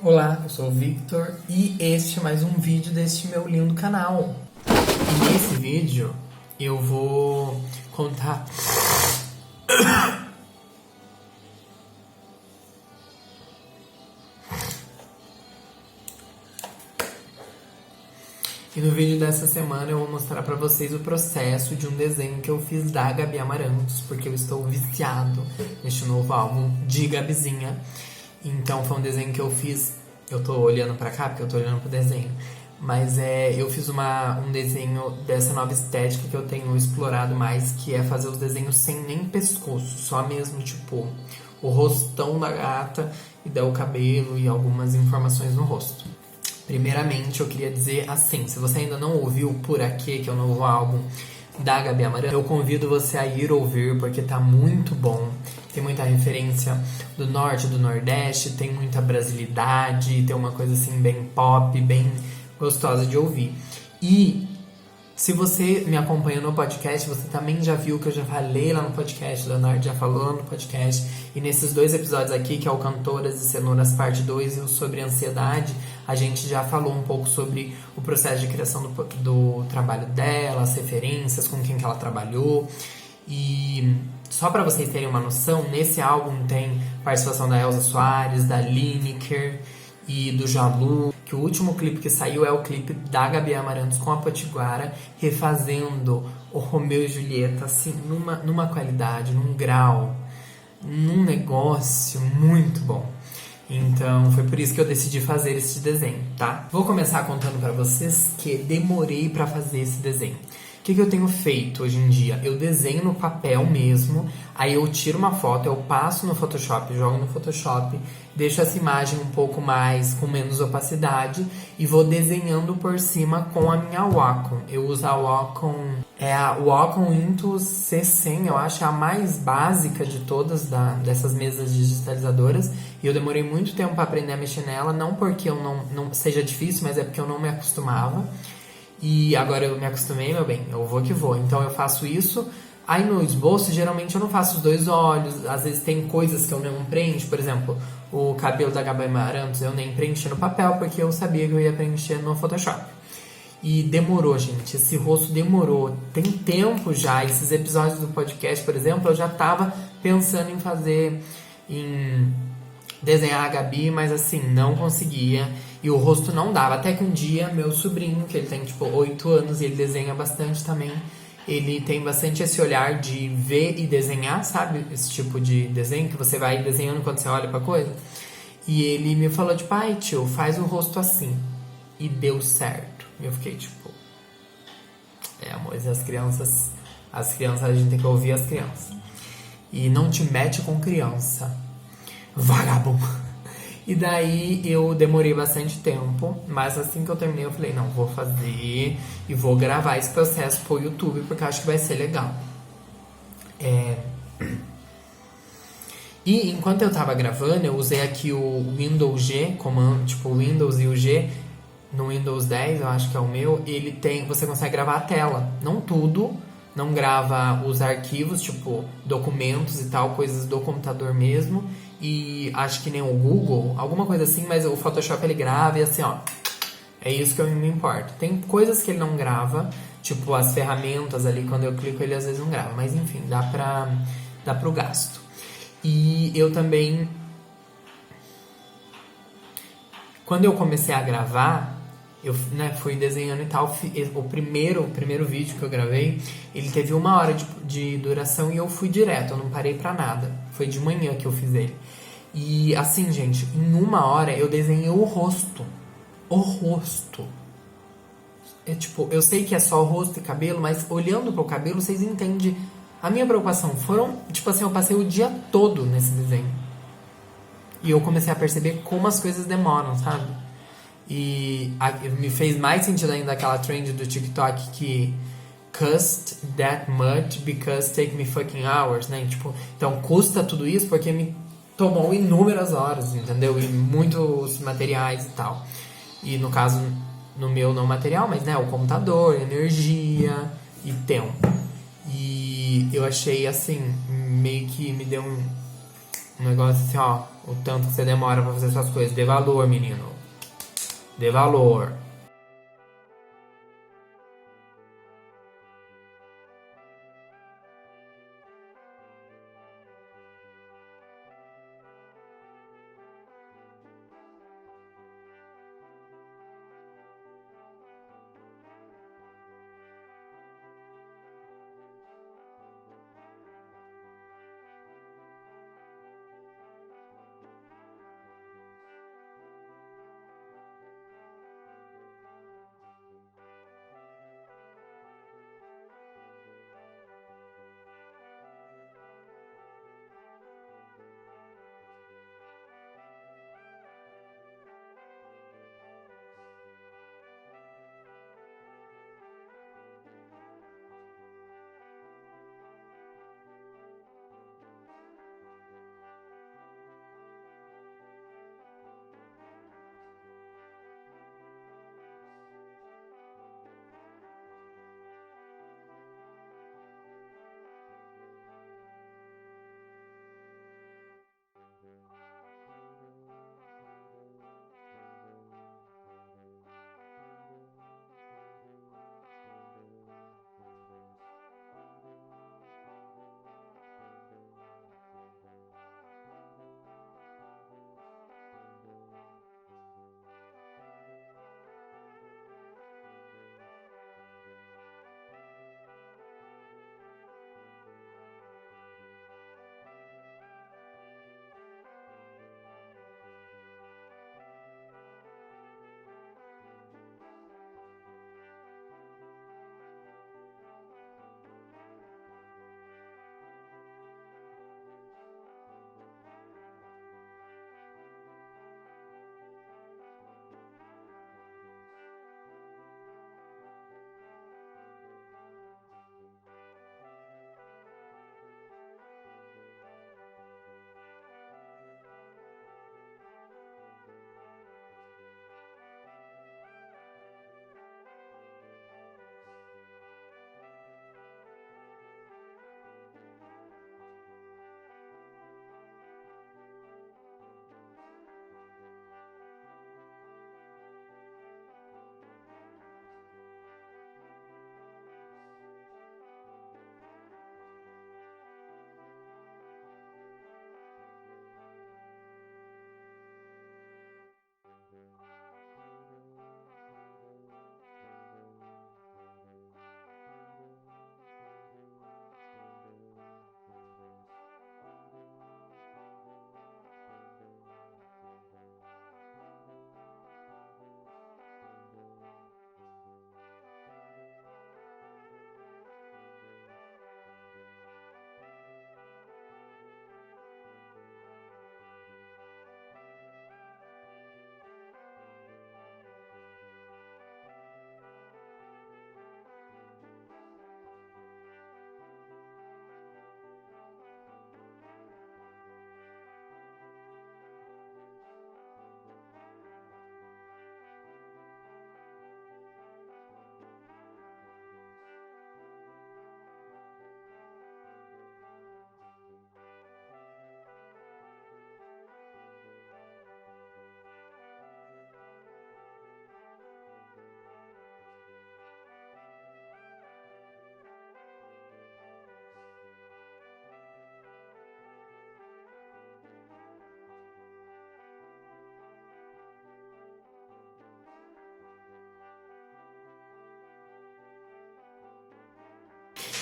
Olá, eu sou o Victor e este é mais um vídeo deste meu lindo canal. E nesse vídeo eu vou contar... E no vídeo dessa semana eu vou mostrar pra vocês o processo de um desenho que eu fiz da Gabi Amarantos, porque eu estou viciado neste novo álbum de Gabizinha. Então foi um desenho que eu fiz, eu tô olhando pra cá porque eu tô olhando pro desenho, mas eu fiz um desenho dessa nova estética que eu tenho explorado mais, que é fazer os desenhos sem nem pescoço, só mesmo tipo o rostão da gata e dar o cabelo e algumas informações no rosto. Primeiramente, eu queria dizer assim, se você ainda não ouviu Por Aqui, que é o novo álbum da Gabi Amarantos, eu convido você a ir ouvir, porque tá muito bom. Tem muita referência do norte, do nordeste, tem muita brasilidade, tem uma coisa assim bem pop, bem gostosa de ouvir. E se você me acompanha no podcast, você também já viu que eu já falei lá no podcast, o Leonardo já falou no podcast, e nesses dois episódios aqui, que é o Cantoras e Cenouras parte 2 e o sobre ansiedade, a gente já falou um pouco sobre o processo de criação do trabalho dela, as referências, com quem que ela trabalhou. E só para vocês terem uma noção, nesse álbum tem participação da Elza Soares, da Lineker e do Jalu, que o último clipe que saiu é o clipe da Gabi Amarantos com a Potiguara, refazendo o Romeu e Julieta, assim, numa qualidade, num grau, num negócio muito bom. Então foi por isso que eu decidi fazer esse desenho, tá? Vou começar contando pra vocês que demorei pra fazer esse desenho. O que eu tenho feito hoje em dia? Eu desenho no papel mesmo, aí eu tiro uma foto, eu passo no Photoshop, jogo no Photoshop, deixo essa imagem um pouco mais, com menos opacidade, e vou desenhando por cima com a minha Wacom. Eu uso a Wacom, a Wacom Intuos C100, eu acho a mais básica de todas dessas mesas digitalizadoras, e eu demorei muito tempo para aprender a mexer nela, não porque eu não seja difícil, mas é porque eu não me acostumava. E agora eu me acostumei, meu bem, eu vou que vou. Então eu faço isso. Aí no esboço, geralmente eu não faço os dois olhos. Às vezes tem coisas que eu não preencho. Por exemplo, o cabelo da Gabi Amarantos eu nem preenchi no papel, porque eu sabia que eu ia preencher no Photoshop. E demorou, gente. Esse rosto demorou. Tem tempo já. Esses episódios do podcast, por exemplo, eu já tava pensando em desenhar a Gabi, mas assim, não conseguia. E o rosto não dava. Até que um dia, meu sobrinho, que ele tem tipo 8 anos e ele desenha bastante também, ele tem bastante esse olhar de ver e desenhar, sabe? Esse tipo de desenho que você vai desenhando quando você olha pra coisa. E ele me falou, tipo, ai tio, faz o rosto assim. E deu certo. E eu fiquei tipo... amores, as crianças a gente tem que ouvir as crianças. E não te mete com criança, vagabundo. E daí eu demorei bastante tempo, mas assim que eu terminei eu falei, não, vou fazer e vou gravar esse processo pro YouTube, porque eu acho que vai ser legal. E enquanto eu tava gravando, eu usei aqui o Windows G, comando, tipo o Windows e o G, no Windows 10, eu acho que é o meu, você consegue gravar a tela, não tudo, não grava os arquivos, tipo documentos e tal, coisas do computador mesmo, e acho que nem o Google, alguma coisa assim, mas o Photoshop ele grava e assim, ó, é isso que eu me importo. Tem coisas que ele não grava, tipo as ferramentas ali, quando eu clico ele às vezes não grava, mas enfim, dá pro gasto. E eu também, quando eu comecei a gravar, eu fui desenhando e tal. O primeiro vídeo que eu gravei, ele teve 1 hora de duração e eu fui direto, eu não parei pra nada. Foi de manhã que eu fiz ele. E assim, gente, em 1 hora eu desenhei o rosto. O rosto. Tipo, eu sei que é só o rosto e cabelo, mas olhando pro cabelo, vocês entendem. A minha preocupação tipo assim, eu passei o dia todo nesse desenho. E eu comecei a perceber como as coisas demoram, sabe? E me fez mais sentido ainda aquela trend do TikTok que cost that much because take me fucking hours, né? Tipo, então custa tudo isso porque me tomou inúmeras horas, entendeu? E muitos materiais e tal. E no caso, no meu não material, mas né, o computador, energia e tempo. E eu achei assim, meio que me deu um negócio assim, ó, o tanto que você demora pra fazer suas coisas. Dê valor, menino. Dê valor.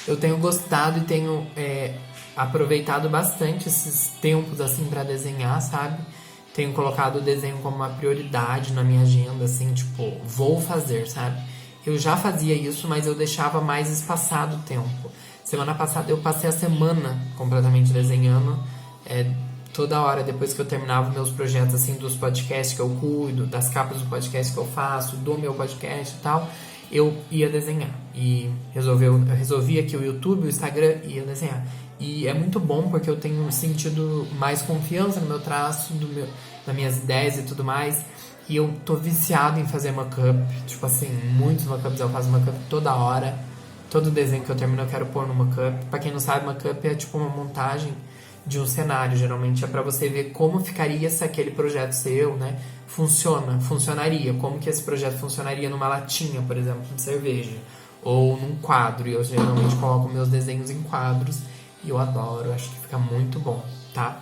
Eu tenho gostado e tenho aproveitado bastante esses tempos assim para desenhar, sabe? Tenho colocado o desenho como uma prioridade na minha agenda, assim, tipo, vou fazer, sabe? Eu já fazia isso, mas eu deixava mais espaçado o tempo. Semana passada eu passei a semana completamente desenhando, toda hora depois que eu terminava meus projetos assim dos podcasts que eu cuido, das capas do podcast que eu faço, do meu podcast e tal, eu ia desenhar. E eu resolvia que o YouTube, o Instagram ia desenhar. E é muito bom porque eu tenho sentido mais confiança no meu traço, nas minhas ideias e tudo mais. E eu tô viciado em fazer mockup. Tipo assim, muitos mockups eu faço mockup toda hora. Todo desenho que eu termino eu quero pôr no mockup. Pra quem não sabe, mockup é tipo uma montagem de um cenário. Geralmente é para você ver como ficaria se aquele projeto seu, né, funcionaria. Como que esse projeto funcionaria numa latinha, por exemplo, de cerveja. Ou num quadro. E eu geralmente coloco meus desenhos em quadros. E eu adoro, acho que fica muito bom, tá?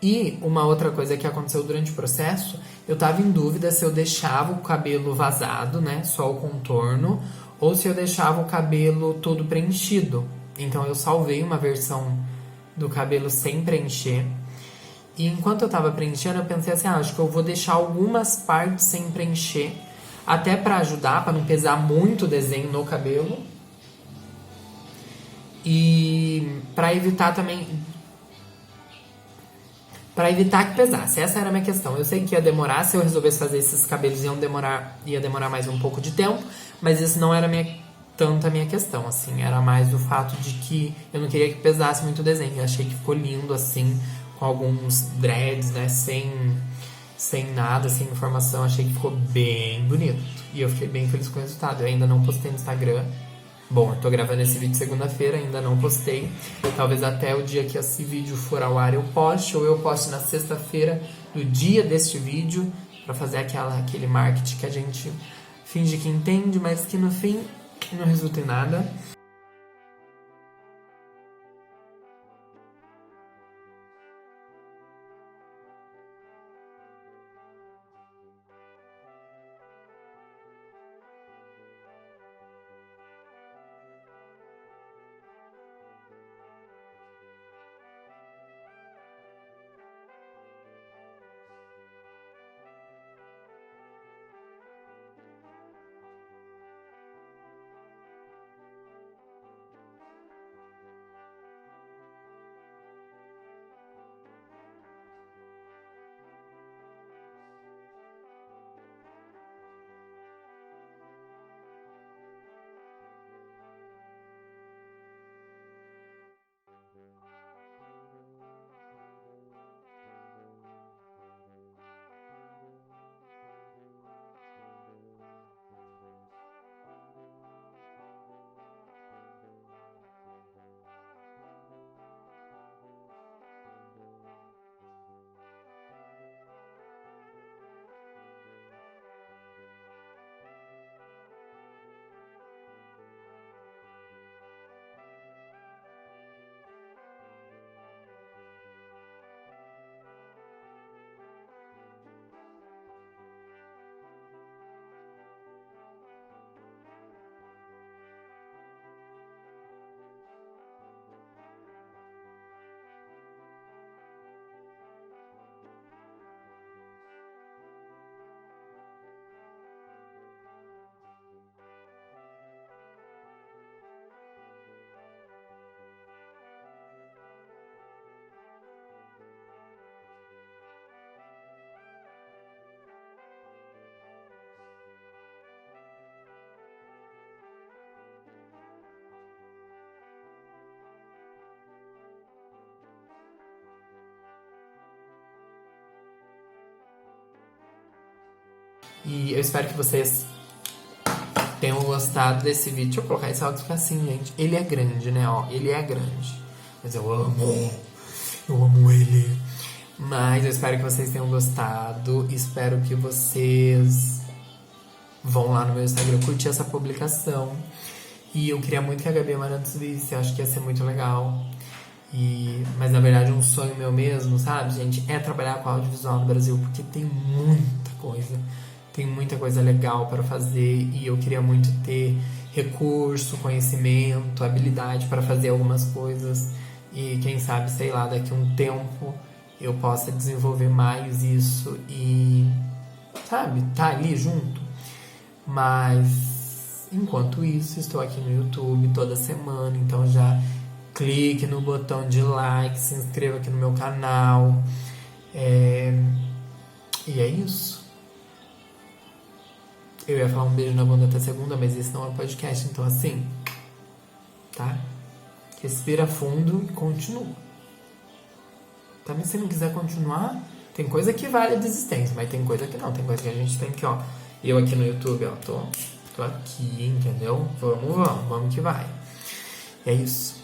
E uma outra coisa que aconteceu durante o processo, eu tava em dúvida se eu deixava o cabelo vazado, né, só o contorno, ou se eu deixava o cabelo todo preenchido. Então eu salvei uma versão do cabelo sem preencher. E enquanto eu tava preenchendo, eu pensei assim, acho que eu vou deixar algumas partes sem preencher, até pra ajudar, pra não pesar muito o desenho no cabelo. E pra evitar também... Pra evitar que pesasse. Essa era a minha questão. Eu sei que ia demorar, se eu resolvesse fazer esses cabelos ia demorar mais um pouco de tempo, mas isso não era tanto a minha questão, assim. Era mais o fato de que eu não queria que pesasse muito o desenho. Eu achei que ficou lindo, assim, com alguns dreads, né, sem nada, sem informação. Achei que ficou bem bonito. E eu fiquei bem feliz com o resultado. Eu ainda não postei no Instagram. Bom, eu tô gravando esse vídeo segunda-feira, ainda não postei. Talvez até o dia que esse vídeo for ao ar eu poste, ou eu poste na sexta-feira do dia deste vídeo, pra fazer aquele marketing que a gente finge que entende, mas que no fim não resulta em nada. E eu espero que vocês tenham gostado desse vídeo. Deixa eu colocar esse áudio ficar assim, gente. Ele é grande, né? Ó, ele é grande. Mas eu amo ele. Mas eu espero que vocês tenham gostado. Espero que vocês vão lá no meu Instagram curtir essa publicação. E eu queria muito que a Gabi Amarantos visse. Eu acho que ia ser muito legal. Mas na verdade um sonho meu mesmo, sabe, gente, é trabalhar com audiovisual no Brasil, porque tem muita coisa legal para fazer, e eu queria muito ter recurso, conhecimento, habilidade para fazer algumas coisas, e quem sabe, sei lá, daqui a um tempo eu possa desenvolver mais isso e, sabe, tá ali junto. Mas enquanto isso, estou aqui no YouTube toda semana, então já clique no botão de like, se inscreva aqui no meu canal. E é isso. Eu ia falar um beijo na bunda até segunda, mas esse não é podcast, então assim, tá? Respira fundo e continua. Também se não quiser continuar, tem coisa que vale a desistência, mas tem coisa que não. Tem coisa que a gente tem que, ó. Eu aqui no YouTube, ó, tô aqui, entendeu? Vamos que vai. E é isso.